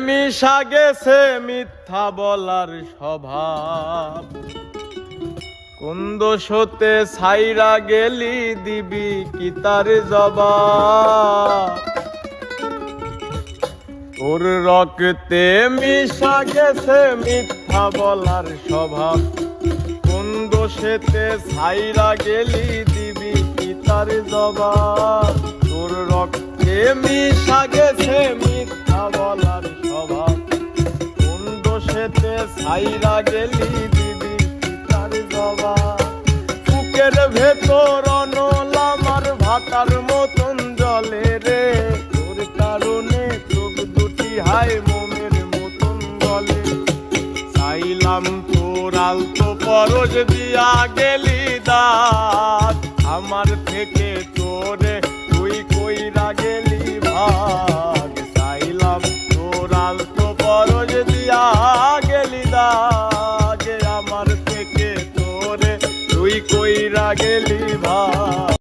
মিশা গেছে মিথ্যা বলার স্বভাব, কোন দোষতে ছাইরা গেলি দিবি কি তার জবাব। তোর রক্তে মিশা গেছে মিথ্যা বলার স্বভাব, কোন দোষেতে ছাইরা গেলি দিবি কি তার জবাব। তোর রক্তে মিশা গেছে মিথ্যা বলার স্বভাব, কোন দোষেতে ছাইরা গেলি দিবি কি তার জবাব। বুকের ভেতর অনল আমার ভাটার মতন জলে রে, তোর কারণে চোখ দুটি হায় মোমের মতন বলে। চাইলাম তোর আলতো পরশ দিয়া গেলি দাঁত, আমার থেকে তোরে তুই কইরা গেলি ভাগ। চাইলাম তোর আলতো পরশ দিয়া গেলি দাঁত, আমার থেকে তোরে তুই কইরা গেলি ভাগ।